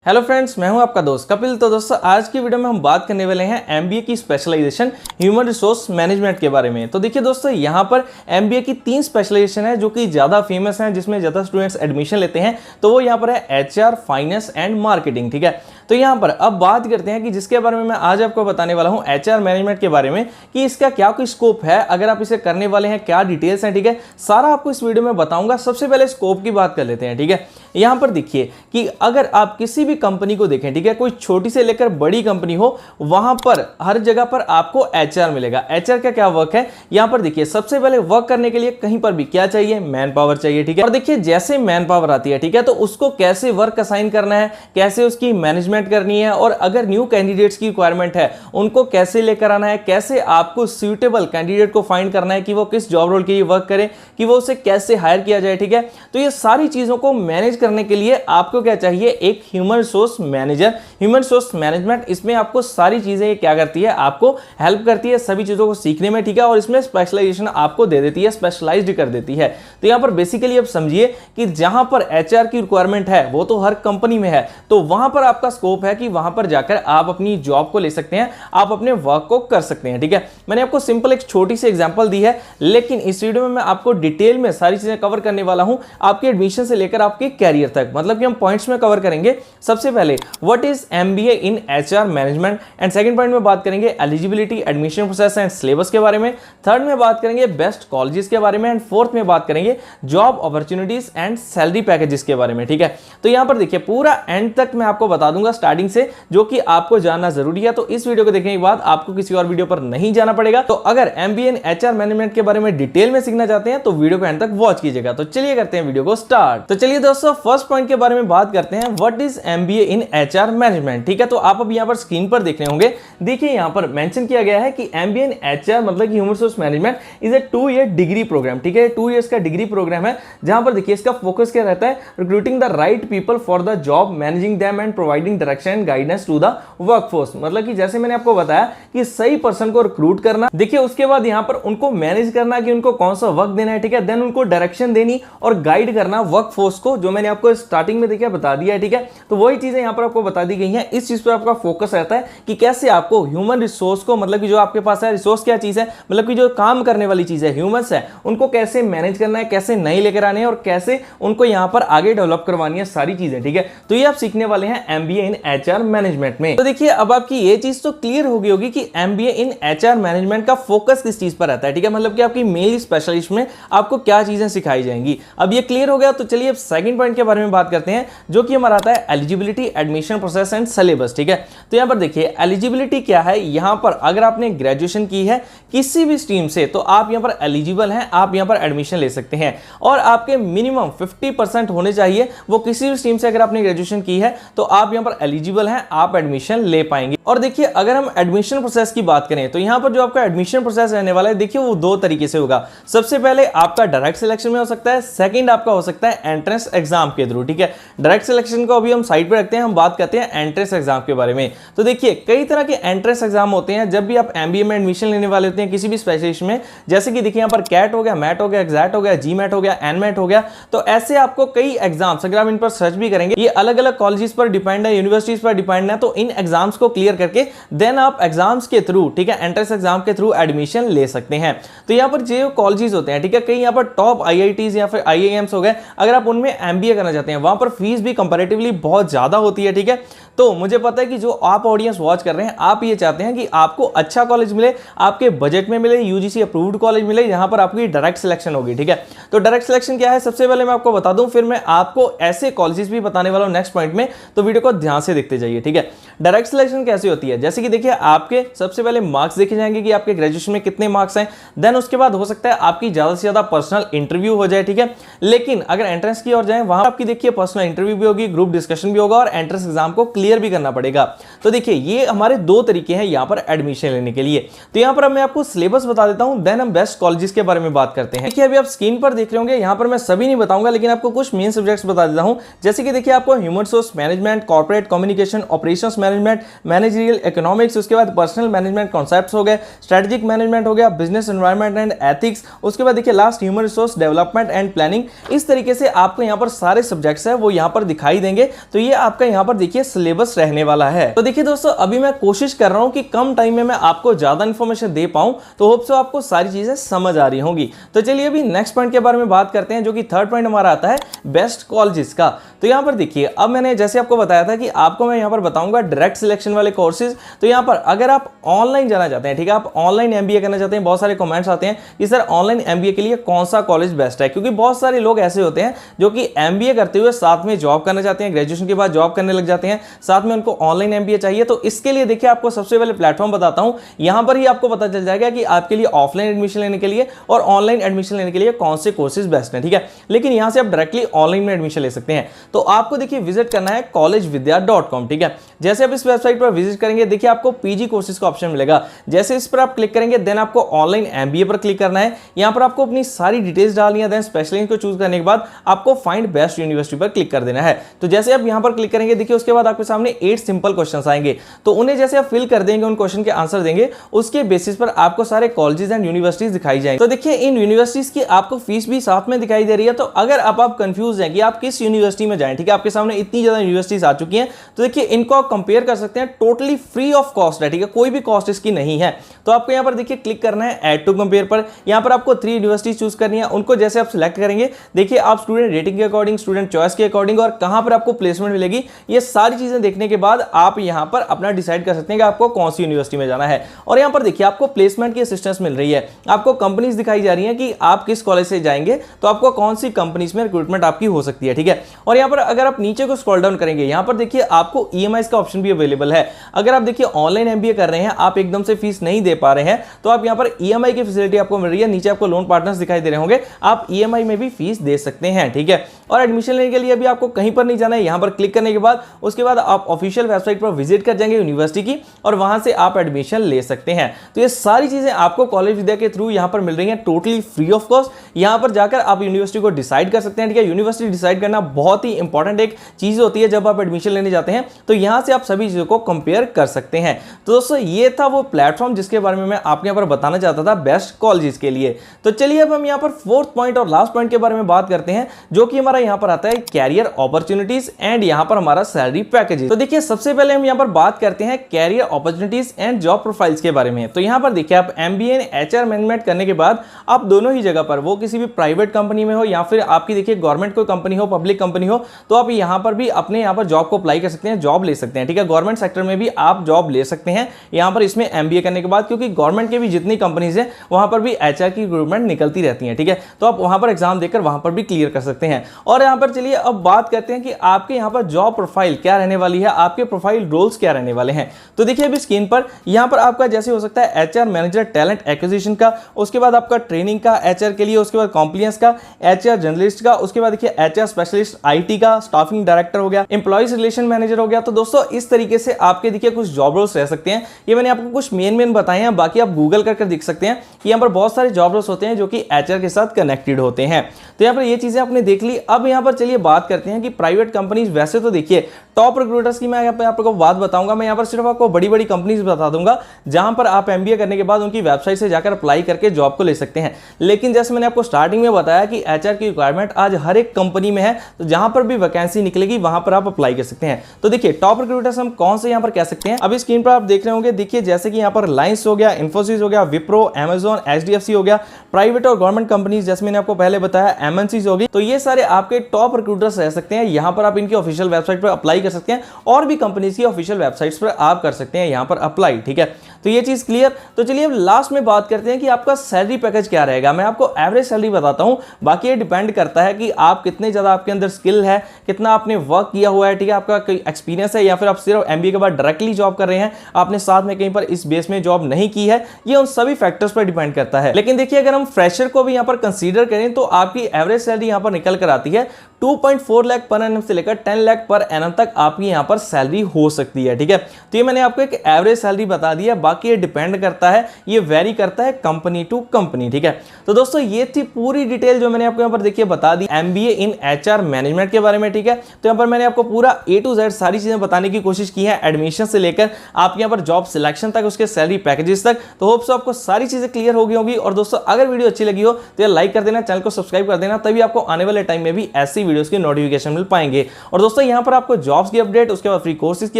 Hello friends, मैं हूं आपका दोस्त कपिल। तो दोस्तों आज की वीडियो में हम बात करने वाले हैं एमबीए की स्पेशलाइजेशन ह्यूमन रिसोर्स मैनेजमेंट के बारे में। तो देखिए दोस्तों, यहां पर एमबीए की 3 स्पेशलाइजेशन है जो कि ज़्यादा फेमस हैं, जिसमें ज़्यादा स्टूडेंट्स एडमिशन लेते हैं। तो वो यहाँ पर है एचआर, फाइनेंस एंड मार्केटिंग। ठीक है, तो यहाँ पर अब बात करते हैं कि जिसके बारे में मैं आज आपको बताने वाला हूँ एचआर मैनेजमेंट के बारे में, कि इसका क्या कोई स्कोप है, अगर आप इसे करने वाले हैं क्या डिटेल्स हैं। ठीक है, सारा आपको इस वीडियो में बताऊंगा। सबसे पहले स्कोप की बात कर लेते हैं। ठीक है, यहाँ पर देखिए कि अगर आप किसी भी कंपनी को देखें, ठीक है, कोई छोटी से लेकर बड़ी कंपनी हो, वहां पर हर जगह पर आपको एचआर मिलेगा। एचआर का क्या वर्क है, यहां पर देखिए सबसे पहले वर्क करने के लिए कहीं पर भी क्या चाहिए, मैन पावर चाहिए। ठीक है, और देखिए जैसे मैन पावर आती है, ठीक है, तो उसको कैसे वर्क असाइन करना है, कैसे उसकी मैनेजमेंट करनी है, और अगर न्यू कैंडिडेट्स की रिक्वायरमेंट है उनको कैसे लेकर आना है, कैसे आपको सूटेबल कैंडिडेट को फाइंड करना है कि वो किस जॉब रोल के लिए वर्क करे, कि वो उसे कैसे हायर किया जाए। ठीक है, तो ये सारी चीजों को मैनेज करने के लिए आपको क्या चाहिए, एक human resource manager. Human resource management, इसमें आपको सारी चीजें क्या करती है, आपको हेल्प करती है सभी चीजों को सीखने में। ठीक है, और इसमें स्पेशलाइजेशन आपको दे देती है, स्पेशलाइज्ड कर देती है। तो यहां पर बेसिकली आप समझिए कि जहां पर एचआर की रिक्वायरमेंट है वो तो हर कंपनी में है, तो वहां पर आपका स्कोप है कि वहां पर जाकर आप अपनी जॉब को ले सकते हैं, आप अपने वर्क को कर सकते हैं। ठीक है, मैंने आपको सिंपल एक छोटी सी एग्जांपल दी है, लेकिन इस वीडियो में मैं आपको डिटेल में सारी चीजें कवर करने वाला हूं, आपके एडमिशन से लेकर आपके कैरियर तक। मतलब कि हम पॉइंट्स में कवर करेंगे। सबसे पहले what is MBA in HR management, and second point में बात करेंगे eligibility, admission process and syllabus के बारे में। थर्ड में बात करेंगे बेस्ट कॉलेजेस के बारे में, एंड फोर्थ में बात करेंगे job opportunities and salary packages के बारे में। ठीक है, तो यहां पर देखिए पूरा एंड तक मैं आपको बता दूंगा स्टार्टिंग से, जो कि आपको जानना जरूरी है। तो इस वीडियो को देखने के बाद आपको किसी और वीडियो पर नहीं जाना पड़ेगा। तो अगर एमबीए इन एचआर मैनेजमेंट के बारे में डिटेल में सीखना चाहते हैं तो वीडियो को एंड तक वॉच कीजिएगा। तो चलिए करते हैं वीडियो को स्टार्ट। तो चलिए दोस्तों फर्स्ट पॉइंट के बारे में बात करते हैं, what is MBA in HR management. ठीक है, तो आप अब यहां पर स्क्रीन पर देख रहे होंगे, देखिए यहां पर मेंशन किया गया है कि एमबीए इन एचआर मतलब कि human resource management is a 2 year degree program. ठीक है, 2 इयर्स का डिग्री प्रोग्राम है, जहां पर देखिए इसका फोकस क्या रहता है, recruiting the right people for the job, managing them and providing direction and guidance to the workforce. मतलब कि जैसे मैंने आपको बताया कि सही पर्सन को रिक्रूट करना, देखिए उसके बाद यहां पर उनको मैनेज करना कि उनको कौन सा वर्क देना है। ठीक है, देन उनको डायरेक्शन देनी और गाइड करना वर्कफोर्स को, जो मैंने आपको स्टार्टिंग में देखिए बता दिया है। ठीक है, तो वही चीजें यहां पर आपको बता दी गई हैं। इस चीज पर आपका फोकस रहता है कि कैसे आपको ह्यूमन रिसोर्स को, मतलब कि जो आपके पास है, रिसोर्स क्या चीज है, मतलब कि जो काम करने वाली चीज है, ह्यूमंस है, उनको कैसे मैनेज करना है, कैसे नई लेकर आने हैं और कैसे उनको यहां पर आगे डेवलप करवानी है सारी चीजें। ठीक है, तो ये आप सीखने वाले हैं एमबीए इन एचआर मैनेजमेंट में। तो देखिए अब आपकी ये चीज तो क्लियर हो गई होगी कि एमबीए इन एचआर मैनेजमेंट का फोकस किस चीज पर रहता है। ठीक है, मतलब कि आपकी मेल स्पेशलिस्ट में आपको क्या चीजें सिखाई जाएंगी। अब ये क्लियर हो गया, तो चलिए अब सेकंड पॉइंट के बारे में बात करते हैं, जो कि हमारा आता है eligibility, admission process and syllabus. ठीक है, तो यहां पर देखिए एलिजिबिलिटी क्या है, यहां पर अगर आपने ग्रेजुएशन की है किसी भी स्ट्रीम से तो आप यहां पर एलिजिबल हैं, आप यहां पर एडमिशन ले सकते हैं, और आपके मिनिमम 50% होने चाहिए। वो किसी भी स्ट्रीम से अगर आपने ग्रेजुएशन की है तो आप यहां पर एलिजिबल हैं, आप एडमिशन ले पाएंगे। और देखिए अगर हम एडमिशन प्रोसेस की बात करें तो यहां पर जो आपका एडमिशन प्रोसेस रहने वाला है, देखिए वो 2 तरीके से होगा। सबसे पहले आपका डायरेक्ट सिलेक्शन में हो सकता है, सेकंड आपका हो सकता है एंट्रेंस एग्जाम के थ्रू। ठीक है, डायरेक्ट सिलेक्शन को अभी हम साइड पे रखते हैं, हम बात करते हैं एंट्रेंस एग्जाम के बारे में। तो देखिए कई तरह के एंट्रेंस एग्जाम होते हैं जब भी आप एमबीए में एडमिशन लेने वाले होते हैं किसी भी स्पेशलिस्ट में। जैसे कि देखिए यहां पर कैट हो गया, मैट हो गया, एग्जैट हो गया, जीमैट हो गया, एनमैट हो गया। तो ऐसे आपको कई एग्जाम्स, अगर आप इन पर सर्च भी करेंगे, ये अलग अलग कॉलेजेस पर डिपेंड है, यूनिवर्सिटीज पर डिपेंड है। तो इन एग्जाम्स को क्लियर करके देन आप एग्जाम्स के थ्रू, ठीक है, एंट्रेंस एग्जाम के थ्रू एडमिशन ले सकते हैं। तो यहां पर जो कॉलेजेस होते हैं, ठीक है, कई यहां पर टॉप आईआईटीज या फिर आईआईएम्स हो गए, अगर आप उनमें एमबीए करना चाहते हैं, वहां पर फीस भी कंपैरेटिवली बहुत ज्यादा होती है। ठीक है, तो मुझे पता है कि जो आप ऑडियंस वॉच कर रहे हैं, आप ये चाहते हैं कि आपको अच्छा कॉलेज मिले, आपके बजट में मिले, यूजीसी अप्रूव्ड कॉलेज मिले, यहां पर आपकी डायरेक्ट सिलेक्शन होगी। ठीक है, तो डायरेक्ट सिलेक्शन क्या है सबसे पहले मैं आपको बता दूं, फिर मैं आपको ऐसे कॉलेजेस भी बताने वाला हूं नेक्स्ट पॉइंट में, तो वीडियो को ध्यान से देखते जाइए। ठीक है, डायरेक्ट सिलेक्शन कैसे होती है, जैसे कि देखिए आपके सबसे पहले मार्क्स देखे जाएंगे कि आपके ग्रेजुएशन में कितने मार्क्स हैं, देन उसके बाद हो सकता है आपकी ज्यादा से ज्यादा पर्सनल इंटरव्यू हो जाए। ठीक है, लेकिन अगर एंट्रेंस की ओर जाए, वहां आपकी देखिए पर्सनल इंटरव्यू भी होगी, ग्रुप डिस्कशन भी होगा और एंट्रेंस एग्जाम को क्लियर क्लियर भी करना पड़ेगा। तो देखिए ये हमारे दो तरीके हैं यहाँ पर एडमिशन लेने के लिए। तो यहाँ पर अब मैं आपको सिलेबस बता देता हूँ, देन हम बेस्ट कॉलेजेस के बारे में बात करते हैं। देखिए अभी आप स्क्रीन पर देख रहे होंगे, यहाँ पर मैं सभी नहीं बताऊंगा लेकिन आपको कुछ मेन सब्जेक्ट्स बता देता हूँ। जैसे कि देखिए आपको human resource management, corporate communication, operations management, managerial economics, उसके बाद पर्सनल मैनेजमेंट कॉन्सेप्ट्स हो गए, स्ट्रेटेजिक मैनेजमेंट हो गया, बिजनेस एनवायरनमेंट एंड एथिक्स, उसके बाद देखिए last human resource development and planning. इस तरीके से आपको यहाँ पर सारे सब्जेक्ट्स है वो यहाँ पर दिखाई देंगे। तो ये आपका यहाँ पर देखिए सिलेबस रहने वाला है। तो देखिए दोस्तों अभी मैं कोशिश कर रहा हूँ कि कम टाइम में मैं आपको ज्यादा इंफॉर्मेशन दे पाऊं, तो होप सो आपको सारी चीजें समझ आ रही होंगी। तो चलिए अभी नेक्स्ट पॉइंट के बारे में बात करते हैं, जो कि थर्ड पॉइंट हमारा आता है बेस्ट कॉलेजेस का। तो यहाँ पर देखिए अब मैंने जैसे आपको बताया था कि आपको मैं यहाँ पर बताऊंगा डायरेक्ट सिलेक्शन वाले कोर्सेज। तो यहाँ पर अगर आप ऑनलाइन जाना चाहते हैं, ठीक है, आप ऑनलाइन एमबीए करना चाहते हैं, बहुत सारे कमेंट्स आते हैं कि सर ऑनलाइन एमबीए के लिए कौन सा कॉलेज बेस्ट है, क्योंकि बहुत सारे लोग ऐसे होते हैं जो कि एमबीए करते हुए साथ में जॉब करना चाहते हैं, ग्रेजुएशन के बाद जॉब करने लग जाते हैं, साथ में उनको ऑनलाइन एमबीए चाहिए। तो इसके लिए देखिए आपको सबसे पहले प्लेटफॉर्म बताता हूं, यहां पर ही आपको पता चल जाएगा कि आपके लिए ऑफलाइन एडमिशन लेने के लिए और ऑनलाइन एडमिशन लेने के लिए कौन से कोर्सेज बेस्ट हैं, ठीक है। लेकिन यहां से आप डायरेक्टली ऑनलाइन में एडमिशन ले सकते हैं। तो आपको देखिए विजिट करना है collegevidya.com, ठीक है। जैसे आप इस वेबसाइट पर विजिट करेंगे देखिए आपको पीजी कोर्सेज का ऑप्शन मिलेगा। जैसे इस पर आप क्लिक करेंगे देन आपको ऑनलाइन एमबीए पर क्लिक करना है। यहां पर आपको अपनी सारी डिटेल्स डालनी है, देन स्पेशलिस्ट को चूज करने के बाद आपको फाइंड बेस्ट यूनिवर्सिटी पर क्लिक कर देना है। तो जैसे आप यहां पर क्लिक करेंगे देखिए उसके बाद आपके सामने 8 सिंपल क्वेश्चंस आएंगे। तो उन्हें जैसे आप फिल कर देंगे, उन क्वेश्चन के आंसर देंगे, उसके बेसिस पर आपको सारे कॉलेजेस एंड यूनिवर्सिटीज दिखाई जाएंगे। तो देखिए इन यूनिवर्सिटीज की आपको फीस भी साथ में दिखाई दे रही है। तो अगर आप कंफ्यूज हैं कि आप किस यूनिवर्सिटी में जाएं, ठीक है, आपके सामने इतनी ज्यादा यूनिवर्सिटीज आ चुकी हैं, तो देखिए इनको आप कंपेयर कर सकते हैं, टोटली फ्री ऑफ कॉस्ट है, ठीक है, कोई भी कॉस्ट इसकी नहीं है। तो आपको यहां पर देखिए क्लिक करना है ऐड टू कंपेयर पर। यहां पर आपको 3 यूनिवर्सिटीज चूज करनी है, उनको जैसे आप सिलेक्ट करेंगे देखिए आप स्टूडेंट रेटिंग के अकॉर्डिंग, स्टूडेंट चॉइस के अकॉर्डिंग और कहां पर आपको प्लेसमेंट मिलेगी, ये सारी चीजें देखने के बाद आप यहां पर अपना डिसाइड कर सकते हैं कि आपको कौन सी यूनिवर्सिटी में जाना है। और यहां पर देखिए आपको प्लेसमेंट की असिस्टेंस मिल रही है, आपको कंपनीज दिखाई जा रही हैं कि आप किस कॉलेज से जाएंगे तो आपको कौन सी कंपनीज में रिक्रूटमेंट आपकी हो सकती है, ठीक है। और यहां पर अगर आप नीचे को स्क्रॉल डाउन करेंगे यहां पर देखिए आपको ईएमआई का ऑप्शन भी अवेलेबल है। अगर आप देखिए ऑनलाइन एमबीए कर रहे हैं, आप एकदम से फीस नहीं दे पा रहे हैं, तो आप यहां पर ईएमआई की फैसिलिटी आपको मिल रही है। नीचे आपको लोन पार्टनर्स दिखाई दे रहे होंगे, आप ईएमआई में भी फीस दे सकते हैं, ठीक है। और एडमिशन लेने के लिए भी आपको कहीं पर नहीं जाना है, यहां पर क्लिक करने के बाद उसके बाद आप ऑफिशियल वेबसाइट पर विजिट कर जाएंगे यूनिवर्सिटी की और वहां से आप एडमिशन ले सकते हैं। तो ये सारी चीजें आपको कॉलेज विद्या के थ्रू यहां पर मिल रही हैं, टोटली फ्री ऑफ कॉस्ट। यहां पर जाकर आप यूनिवर्सिटी को डिसाइड कर सकते हैं, ठीक है। यूनिवर्सिटी डिसाइड करना बहुत ही इंपॉर्टेंट एक चीज होती है जब आप एडमिशन लेने जाते हैं, तो यहां से आप सभी चीजों को कंपेयर कर सकते हैं। तो दोस्तों ये था वो प्लेटफॉर्म जिसके बारे में मैं आपके यहां पर बताना चाहता था बेस्ट कॉलेजेस के लिए। तो चलिए अब हम यहां पर फोर्थ पॉइंट और लास्ट पॉइंट के बारे में बात करते हैं, जो कि हमारा यहां पर आता है कैरियर अपॉर्चुनिटीज एंड यहां पर हमारा सैलरी पैकेजेस। तो देखिए सबसे पहले हम यहां पर बात करते हैं career opportunities and job profiles के बारे में। तो यहां पर देखिए आप एमबीए इन एचआर मैनेजमेंट करने के बाद आप दोनों ही जगह पर, वो किसी भी प्राइवेट कंपनी में हो या फिर आपकी देखिए गवर्नमेंट कोई कंपनी हो, पब्लिक कंपनी हो, तो आप यहां पर भी अपने यहां पर जॉब को अप्लाई कर सकते हैं, जॉब ले सकते हैं, ठीक है। गवर्नमेंट सेक्टर में भी आप जॉब ले सकते हैं यहां पर इसमें एमबीए करने के बाद, क्योंकि गवर्नमेंट के भी जितनी कंपनीज है वहां पर भी एचआर की रिक्रूटमेंट निकलती रहती है, ठीक है। तो आप वहां पर एग्जाम देकर वहां पर भी क्लियर कर सकते हैं। और यहां पर चलिए अब बात करते हैं कि आपके यहां पर जॉब प्रोफाइल क्या रहने वाली है, आपके प्रोफाइल रोल्स क्या रहने वाले हैं। तो देखिए अभी स्क्रीन पर यहां पर आपका जैसे हो सकता है एचआर मैनेजर टैलेंट एक्विजिशन का, उसके बाद आपका ट्रेनिंग का एचआर के लिए, उसके बाद कॉम्प्लायंस का, एचआर जर्नलिस्ट का, उसके बाद देखिए एचआर स्पेशलिस्ट आईटी का, स्टाफिंग डायरेक्टर हो गया, एम्प्लॉइज रिलेशन मैनेजर हो गया। तो दोस्तों इस तरीके से आपके देखिए कुछ जॉब रोल्स रह सकते हैं। ये मैंने आपको कुछ मेन बताए हैं, बाकी आप गूगल करके देख सकते हैं कि यहाँ पर बहुत सारे जॉब रोल्स होते हैं जो कि एचआर के साथ कनेक्टेड होते हैं। तो यहाँ पर ये चीजें आपने देख ली। अब यहाँ पर चलिए बात करते हैं कि प्राइवेट कंपनीज, वैसे तो देखिए टॉप रिक्रूटर्स की मैं यहाँ पर आपको बात बताऊंगा, मैं यहाँ पर सिर्फ आपको बड़ी बड़ी कंपनीज बता दूंगा जहां पर आप एमबीए करने के बाद उनकी वेबसाइट से जाकर अप्लाई करके जॉब को ले सकते हैं। लेकिन जैसे मैंने आपको स्टार्टिंग में बताया कि एचआर की रिक्वायरमेंट आज हर एक कंपनी में है, तो जहां पर भी वैकेंसी निकलेगी वहां पर आप अप्लाई कर सकते हैं। तो देखिए टॉप रिक्रूटर्स हम कौन से यहाँ पर कह सकते हैं, अभी स्क्रीन पर आप देख रहे होंगे। देखिए जैसे कि यहाँ पर रिलायंस हो गया, इन्फोसिस हो गया, विप्रो, अमेजॉन, एचडीएफसी हो गया, प्राइवेट और गवर्नमेंट कंपनीज जैसे मैंने आपको पहले बताया एमएनसीज होगी। तो ये सारे आपके टॉप रिक्रूटर्स रह सकते हैं। यहाँ पर आप इनकी ऑफिशियल वेबसाइट पर अप्लाई कर सकते हैं और भी कंपनीज की ऑफिशियल वेबसाइट्स पर आप कर सकते हैं यहाँ पर अप्लाई, ठीक है। तो ये चीज क्लियर। तो चलिए अब लास्ट में बात करते हैं कि आपका सैलरी पैकेज क्या रहेगा। मैं आपको एवरेज सैलरी बताता हूं, बाकी ये डिपेंड करता है कि आप कितने ज्यादा आपके अंदर स्किल है, कितना आपने वर्क किया हुआ है, ठीक है, आपका कोई एक्सपीरियंस है, या फिर आप सिर्फ एमबीए के बाद डायरेक्टली जॉब कर रहे हैं, आपने साथ में कहीं पर इस बेस में जॉब नहीं की है। ये उन सभी फैक्टर्स पर डिपेंड करता है। लेकिन देखिए अगर हम फ्रेशर को भी यहाँ पर कंसीडर करें तो आपकी एवरेज सैलरी यहाँ पर निकल कर आती है 2.4 लाख पर एनम से लेकर 10 लाख पर एनम तक आपकी यहाँ पर सैलरी हो सकती है। ठीक है, तो ये मैंने आपको एक एवरेज सैलरी बता दी है, बाकी ये डिपेंड करता है, ये वेरी करता है कंपनी टू कंपनी। ठीक है, तो दोस्तों ये थी पूरी डिटेल जो मैंने आपको यहाँ पर देखिए बता दी एमबीए इन एचआर मैनेजमेंट के बारे में। ठीक है, तो यहाँ पर मैंने आपको पूरा A to Z सारी चीजें बताने की कोशिश की है, एडमिशन से लेकर आप यहाँ पर जॉब सिलेक्शन तक, उसके सैलरी पैकेजेस तक। तो होप सो आपको सारी चीजें क्लियर हो गई होंगी। और दोस्तों अगर वीडियो अच्छी लगी हो तो लाइक कर देना, चैनल को सब्सक्राइब कर देना, तभी आपको आने वाले टाइम में भी ऐसी वीडियोस की नोटिफिकेशन मिल पाएंगे। और दोस्तों यहाँ पर आपको जॉब्स की अपडेट, उसके बाद फ्री कोर्सेज की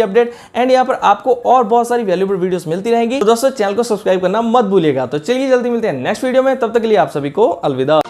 अपडेट एंड यहाँ पर आपको और बहुत सारी वैल्यूएबल वीडियोस मिलती रहेंगी। तो दोस्तों चैनल को सब्सक्राइब करना मत भूलिएगा। तो चलिए जल्दी मिलते हैं नेक्स्ट वीडियो में, तब तक के लिए आप सभी को अलविदा।